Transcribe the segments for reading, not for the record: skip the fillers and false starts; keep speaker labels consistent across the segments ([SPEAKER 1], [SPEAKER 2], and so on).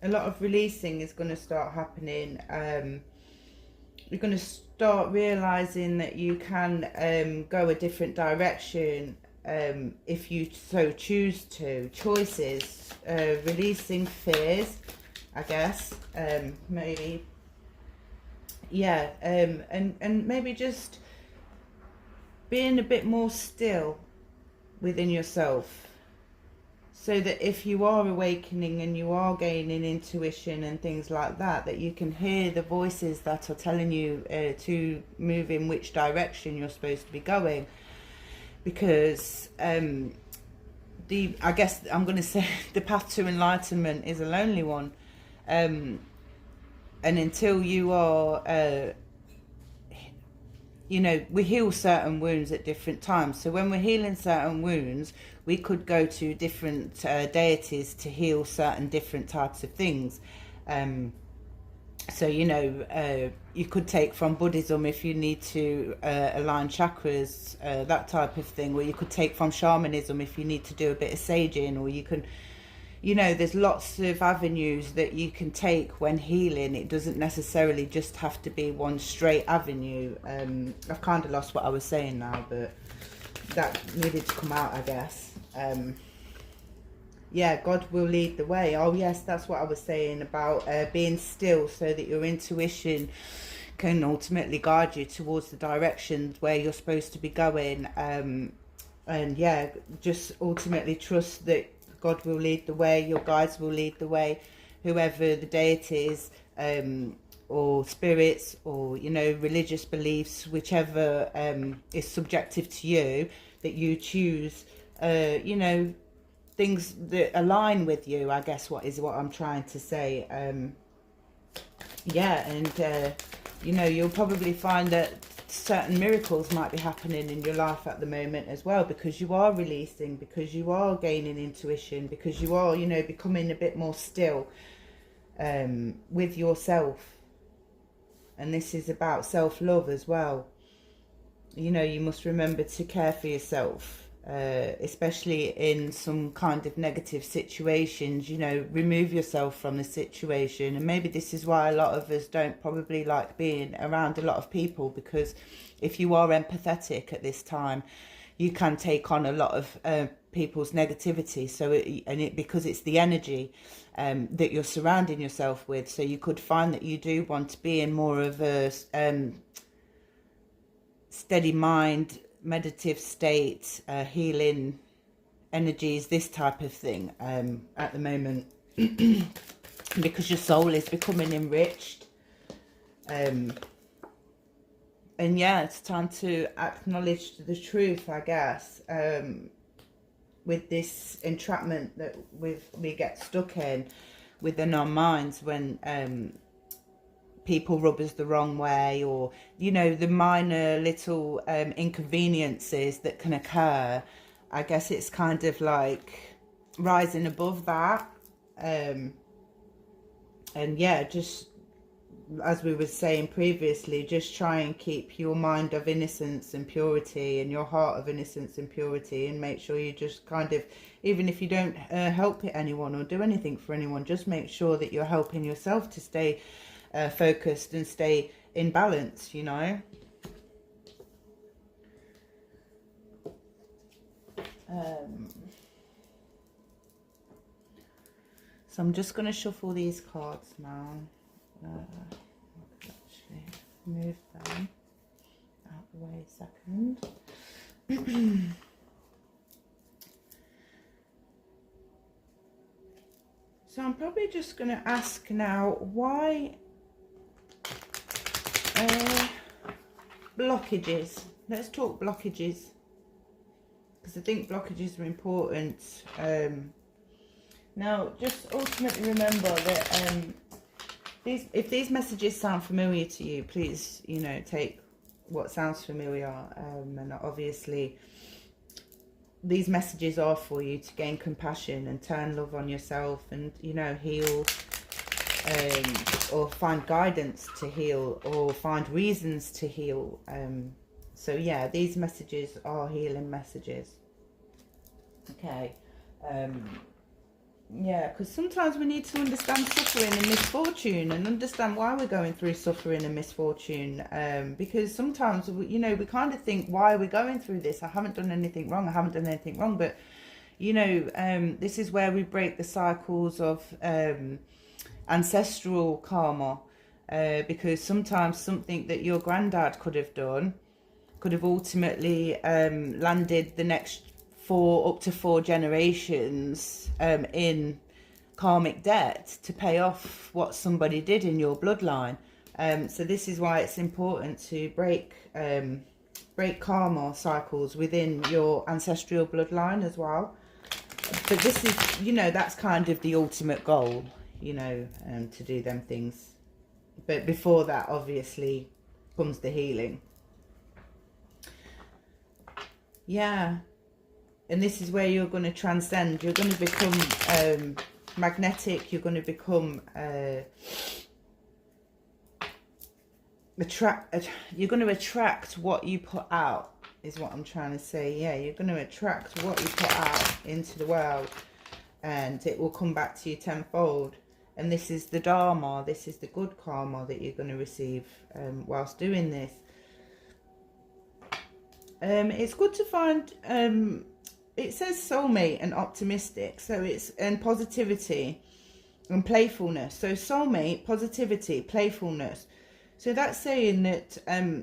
[SPEAKER 1] a lot of releasing is going to start happening. You're going to start realizing that you can go a different direction if you so choose to. Choices, releasing fears, I guess, maybe. Yeah, and maybe just being a bit more still within yourself, so that if you are awakening and you are gaining intuition and things like that, that you can hear the voices that are telling you to move in which direction you're supposed to be going. Because I guess I'm going to say the path to enlightenment is a lonely one. And until you are we heal certain wounds at different times. So when we're healing certain wounds, we could go to different deities to heal certain different types of things. So you could take from Buddhism if you need to align chakras, that type of thing, or you could take from shamanism if you need to do a bit of saging, or you can, there's lots of avenues that you can take when healing. It doesn't necessarily just have to be one straight avenue. I've kind of lost what I was saying now, but that needed to come out, I guess. Yeah, God will lead the way. Oh yes, that's what I was saying about being still, so that your intuition can ultimately guide you towards the directions where you're supposed to be going. And yeah, just ultimately trust that God will lead the way, your guides will lead the way, whoever the deities or spirits or, religious beliefs, whichever is subjective to you, that you choose, things that align with you, I guess what I'm trying to say. Yeah, and, you'll probably find that certain miracles might be happening in your life at the moment as well, because you are releasing, because you are gaining intuition, because you are, becoming a bit more still with yourself. And this is about self-love as well. You must remember to care for yourself, especially in some kind of negative situations. Remove yourself from the situation. And maybe this is why a lot of us don't probably like being around a lot of people, because if you are empathetic at this time, you can take on a lot of people's negativity. So because it's the energy that you're surrounding yourself with, so you could find that you do want to be in more of a steady mind, meditative state, healing energies, this type of thing at the moment, because your soul is becoming enriched. And yeah, it's time to acknowledge the truth, I guess, with this entrapment that we get stuck in within our minds when people rub us the wrong way, or the minor little inconveniences that can occur. I guess it's kind of like rising above that, and yeah, just as we were saying previously, just try and keep your mind of innocence and purity and your heart of innocence and purity, and make sure you just kind of, even if you don't help anyone or do anything for anyone, just make sure that you're helping yourself to stay focused and stay in balance, so I'm just going to shuffle these cards now. Actually move them out the way a second. So I'm probably just going to ask now, why blockages? Let's talk blockages, because I think blockages are important. Now, just ultimately remember that if these messages sound familiar to you, please, take what sounds familiar. And obviously, these messages are for you to gain compassion and turn love on yourself, and, heal, or find guidance to heal, or find reasons to heal. So yeah, these messages are healing messages. Okay. Yeah, because sometimes we need to understand suffering and misfortune and understand why we're going through suffering and misfortune. Because sometimes, you know, we kind of think, why are we going through this? I haven't done anything wrong. I haven't done anything wrong. But, you know, this is where we break the cycles of ancestral karma. Because sometimes something that your granddad could have done could have ultimately landed the next up to four generations in karmic debt to pay off what somebody did in your bloodline. So this is why it's important to break karma cycles within your ancestral bloodline as well. But this is, you know, that's kind of the ultimate goal, you know, to do them things. But before that, obviously, comes the healing. Yeah. And this is where you're going to transcend. You're going to become magnetic. You're going to become you're going to attract what you put out, is what I'm trying to say. Yeah, you're going to attract what you put out into the world, and it will come back to you tenfold. And this is the Dharma. This is the good karma that you're going to receive whilst doing this. It's good to find, it says soulmate and optimistic, so it's, and positivity and playfulness. So soulmate, positivity, playfulness. So that's saying that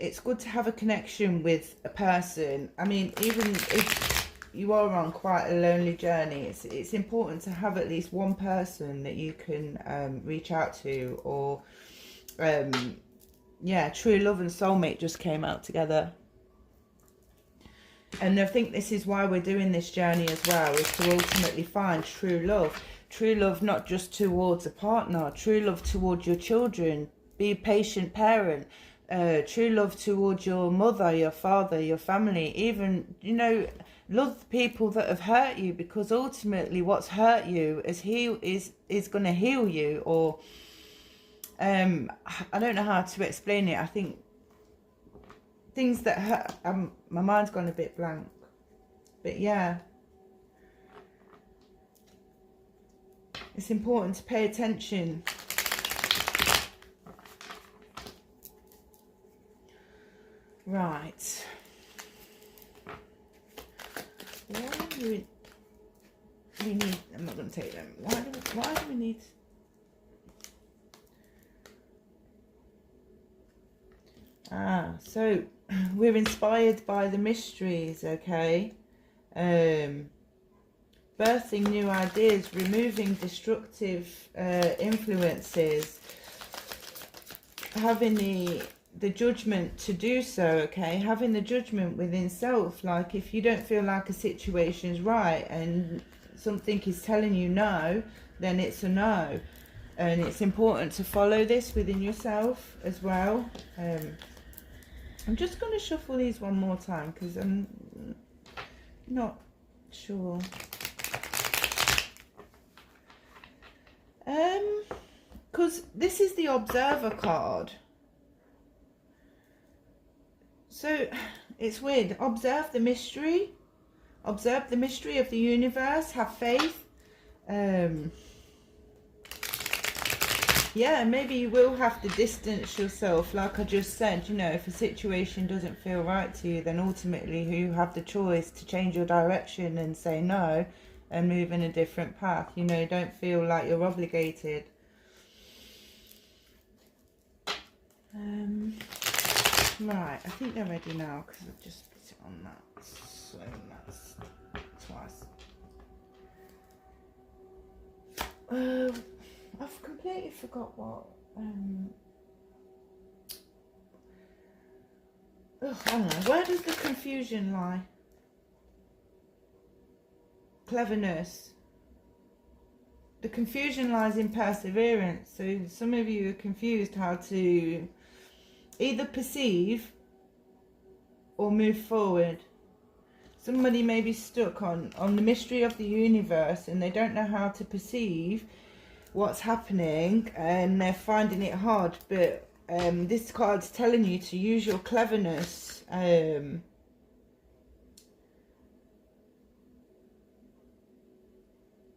[SPEAKER 1] it's good to have a connection with a person. I mean, even if you are on quite a lonely journey, it's important to have at least one person that you can reach out to, or yeah, true love and soulmate just came out together. And I think this is why we're doing this journey as well, is to ultimately find true love. True love not just towards a partner, true love towards your children. Be a patient parent. True love towards your mother, your father, your family. Even, you know, love the people that have hurt you, because ultimately what's hurt you is going to heal you. Or I don't know how to explain it. I think things that hurt, my mind's gone a bit blank, but yeah, it's important to pay attention. Right, why do we need, I'm not going to take them, why do we need, so we're inspired by the mysteries, okay? Birthing new ideas, removing destructive influences, having the judgment to do so, okay? Having the judgment within self. Like, if you don't feel like a situation's right and something is telling you no, then it's a no. And it's important to follow this within yourself as well. I'm just going to shuffle these one more time because I'm not sure. Because this is the Observer card. So it's weird. Observe the mystery. Observe the mystery of the universe. Have faith. Yeah, maybe you will have to distance yourself, like I just said. You know, if a situation doesn't feel right to you, then ultimately you have the choice to change your direction and say no and move in a different path. You know, don't feel like you're obligated. Right, I think they're ready now because I've just put it on that. So that's twice. I've completely forgot what. I don't know. Where does the confusion lie? Cleverness. The confusion lies in perseverance. So some of you are confused how to either perceive or move forward. Somebody may be stuck on the mystery of the universe and they don't know how to perceive what's happening and they're finding it hard. But this card's telling you to use your cleverness.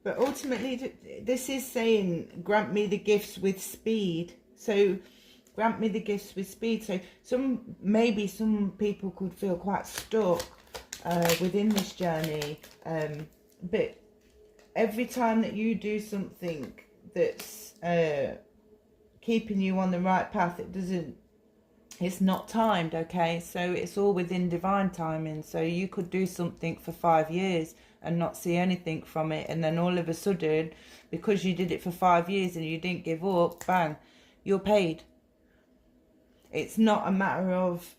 [SPEAKER 1] But ultimately, this is saying, grant me the gifts with speed. So grant me the gifts with speed. So maybe some people could feel quite stuck within this journey. But every time that you do something that's keeping you on the right path, it's not timed, okay? So it's all within divine timing. So you could do something for 5 years and not see anything from it, and then all of a sudden, because you did it for 5 years and you didn't give up, bang, you're paid. It's not a matter of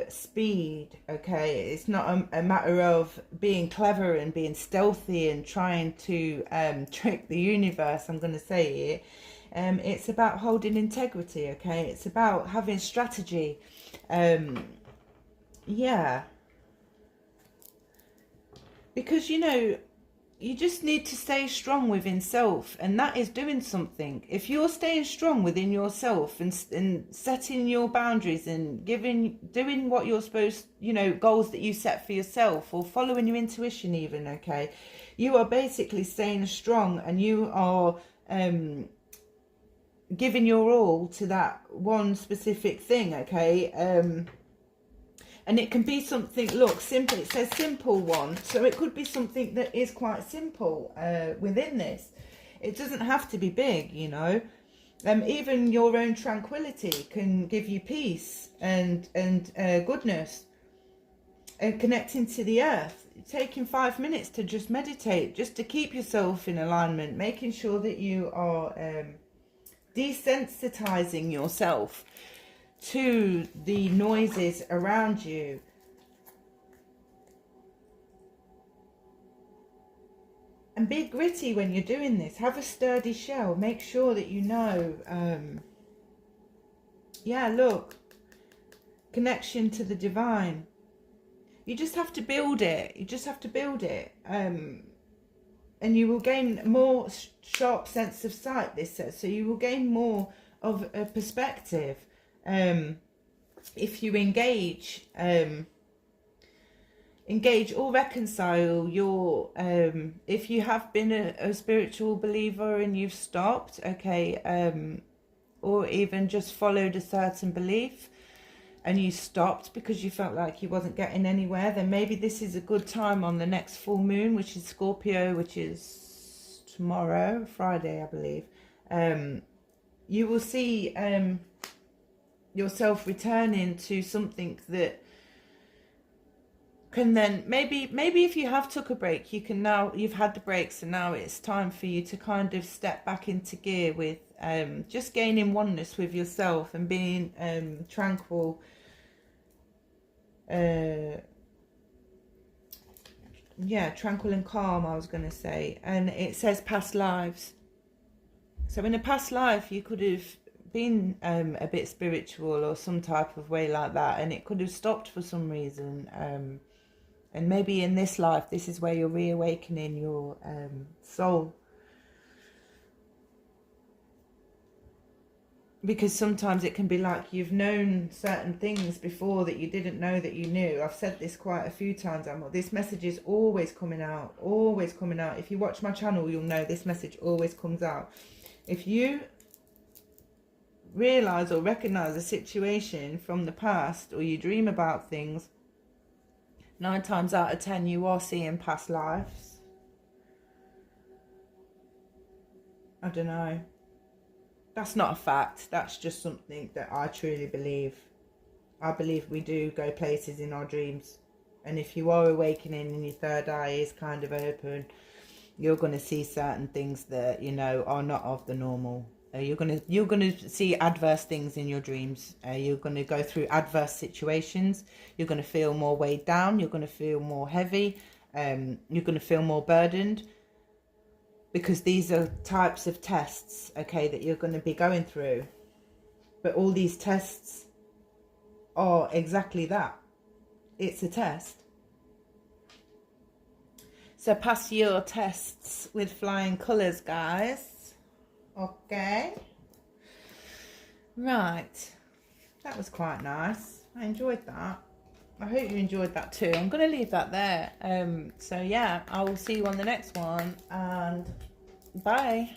[SPEAKER 1] speed, okay? It's not a matter of being clever and being stealthy and trying to trick the universe, I'm going to say it. It's about holding integrity, okay? It's about having strategy. Yeah. Because, you know, you just need to stay strong within self, and that is doing something. If you're staying strong within yourself and setting your boundaries and doing what you're supposed, you know, goals that you set for yourself, or following your intuition even, okay, you are basically staying strong, and you are giving your all to that one specific thing, okay? And it can be something, look, simple. It says simple one. So it could be something that is quite simple within this. It doesn't have to be big, you know. Even your own tranquility can give you peace and goodness. And connecting to the earth. Taking 5 minutes to just meditate. Just to keep yourself in alignment. Making sure that you are desensitizing yourself to the noises around you. And be gritty when you're doing this. Have a sturdy shell. Make sure that you know, yeah, look, connection to the divine. You just have to build it. You just have to build it. And you will gain more sharp sense of sight, this says. So you will gain more of a perspective. If you engage or reconcile your, if you have been a spiritual believer and you've stopped, okay, or even just followed a certain belief and you stopped because you felt like you wasn't getting anywhere, then maybe this is a good time on the next full moon, which is Scorpio, which is tomorrow, Friday, I believe. You will see yourself returning to something that can then maybe if you have took a break, you can now, you've had the break, so now it's time for you to kind of step back into gear with just gaining oneness with yourself and being tranquil, tranquil and calm, I was going to say. And it says past lives. So in a past life you could have been a bit spiritual or some type of way like that, and it could have stopped for some reason, and maybe in this life this is where you're reawakening your soul, because sometimes it can be like you've known certain things before that you didn't know that you knew. I've said this quite a few times. This message is always coming out, always coming out. If you watch my channel, you'll know this message always comes out. If you realize or recognize a situation from the past, or you dream about things, 9 times out of 10 you are seeing past lives. I don't know. That's not a fact. That's just something that I truly believe. I believe we do go places in our dreams. And if you are awakening and your third eye is kind of open, you're going to see certain things that, you know, are not of the normal. You're gonna see adverse things in your dreams. You're going to go through adverse situations. You're going to feel more weighed down. You're going to feel more heavy. You're going to feel more burdened. Because these are types of tests, okay, that you're going to be going through. But all these tests are exactly that. It's a test. So pass your tests with flying colours, guys. Okay. Right. That was quite nice. I enjoyed that. I hope you enjoyed that too. I'm going to leave that there. So yeah, I will see you on the next one, and bye.